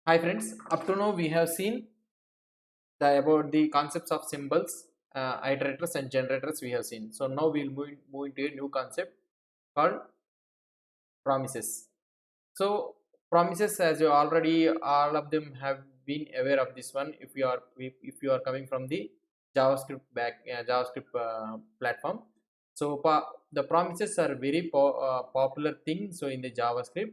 Hi friends, up to now we have seen about the concepts of symbols, iterators and generators we have seen. So now we will move into a new concept called promises. So promises, as you already all of them have been aware of this one. If you are coming from the JavaScript platform, so the promises are very popular thing. So in the JavaScript,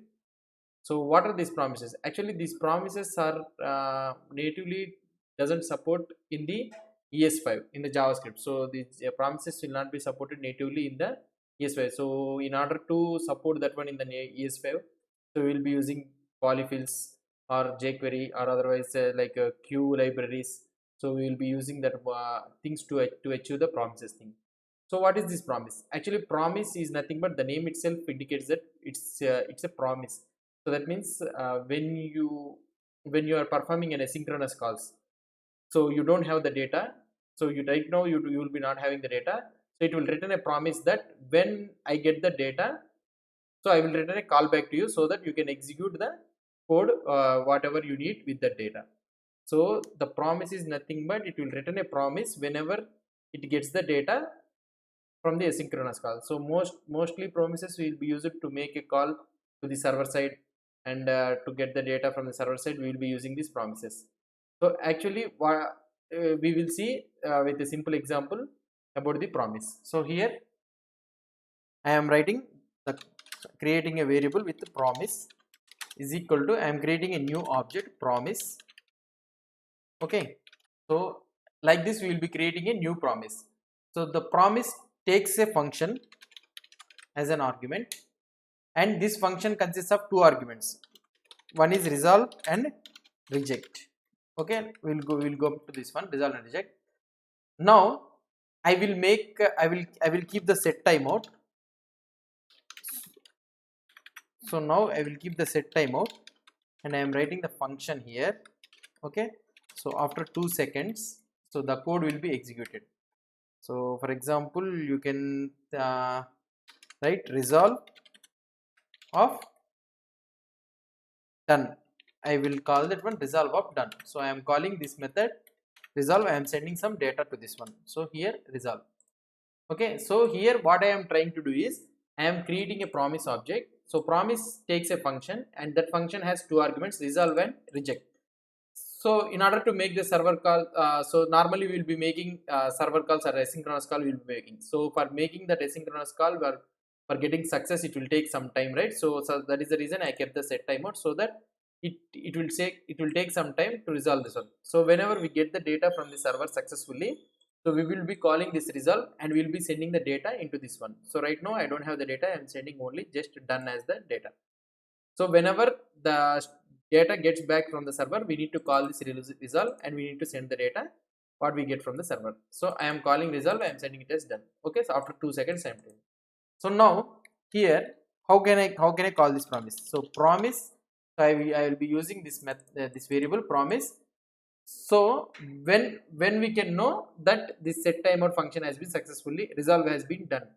so what are these promises? Actually, these promises are natively doesn't support in the ES5 in the JavaScript. So these promises will not be supported natively in the ES5. So in order to support that one in the ES5, so we will be using polyfills or jQuery or otherwise Q libraries. So we will be using that things to achieve the promises thing. So what is this promise? Actually, promise is nothing but the name itself indicates that it's a promise. So that means when you are performing an asynchronous calls, so you don't have the data. So you right now you will be not having the data. So it will return a promise that when I get the data, so I will return a callback to you so that you can execute the code whatever you need with the data. So the promise is nothing but it will return a promise whenever it gets the data from the asynchronous call. So mostly promises will be used to make a call to the server side, and to get the data from the server side we will be using these promises. So actually we will see with a simple example about the promise. So here I am writing the creating a variable with the promise is equal to I am creating a new object promise. Okay, so like this we will be creating a new promise. So the promise takes a function as an argument, and this function consists of two arguments. One is resolve and reject. Okay, we'll go to this one, resolve and reject. Now I will keep the set timeout. So now I will keep the set timeout, and I am writing the function here. Okay, so after 2 seconds, so the code will be executed. So for example, you can write resolve of done. I will call that one resolve of done. So I am calling this method resolve. I am sending some data to this one. So here resolve. Okay, so here what I am trying to do is I am creating a promise object. So promise takes a function, and that function has two arguments, resolve and reject. So in order to make the server call, so normally we will be making server calls or asynchronous call we will be making. So for making that asynchronous call, for getting success, it will take some time, right? So that is the reason I kept the set timeout, so that it will take some time to resolve this one. So whenever we get the data from the server successfully, so we will be calling this resolve and we will be sending the data into this one. So right now I don't have the data, I am sending only just done as the data. So whenever the data gets back from the server, we need to call this resolve and we need to send the data what we get from the server. So I am calling resolve, I am sending it as done. Okay, so after 2 seconds I am doing. So now here how can I call this promise? So promise, so I will be using this this variable promise. So when we can know that this set timeout function has been successfully resolve has been done.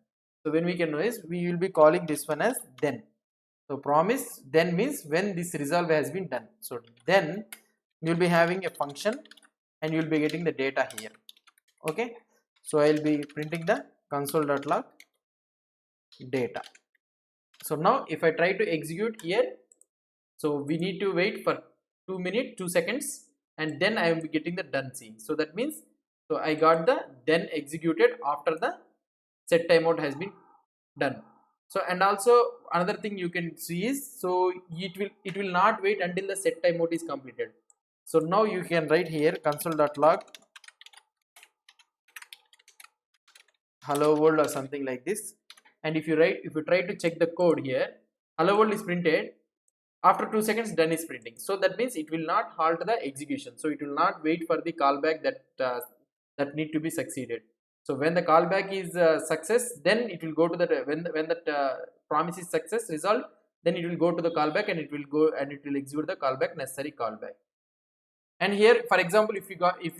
So when we can know is we will be calling this one as then. So promise then means when this resolve has been done. So then you will be having a function and you will be getting the data here. Okay, so I will be printing the console.log data. So now if I try to execute here, so we need to wait for 2 minutes 2 seconds, and then I am getting the done scene. So that means, so I got the then executed after the set timeout has been done. So and also another thing you can see is, so it will not wait until the set timeout is completed. So now you can write here console.log hello world or something like this, and if you try to check the code here, hello world is printed. After 2 seconds done is printing. So that means it will not halt the execution. So it will not wait for the callback that need to be succeeded. So when the callback is success, then it will go to the when that promise is success result, then it will go to the callback and it will execute the callback necessary callback. And here for example, if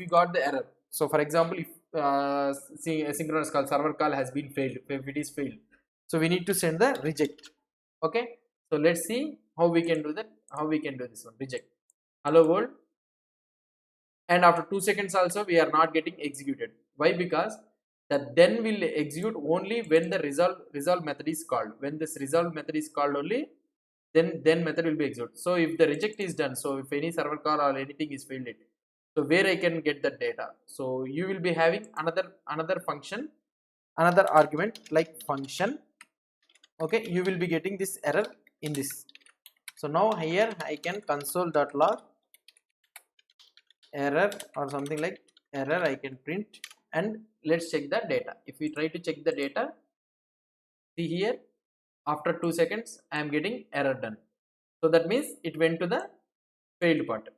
you got the error, so for example if see asynchronous call server call has been failed, if it is failed, so we need to send the reject. Okay, so let's see how we can do that, how we can do this one reject. hello world, and after 2 seconds also we are not getting executed. Why? Because that then will execute only when the resolve method is called. When this resolve method is called only, then method will be executed. So if the reject is done, so if any server call or anything is failed it, so where I can get that data? So you will be having another function, another argument like function. Okay, you will be getting this error in this. So now here I can console.log error or something like error I can print, and let's check the data. If we try to check the data, see here, after 2 seconds I am getting error done. So that means it went to the failed part.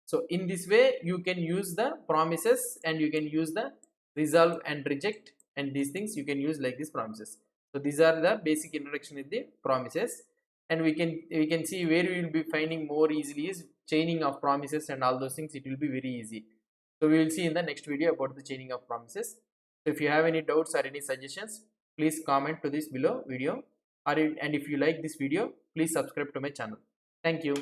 So in this way you can use the promises, and you can use the resolve and reject, and these things you can use like these promises. So these are the basic introduction with the promises, and we can see where we will be finding more easily is chaining of promises and all those things. It will be very easy. So we will see in the next video about the chaining of promises. So if you have any doubts or any suggestions, please comment to this below video, and if you like this video, please subscribe to my channel. Thank you.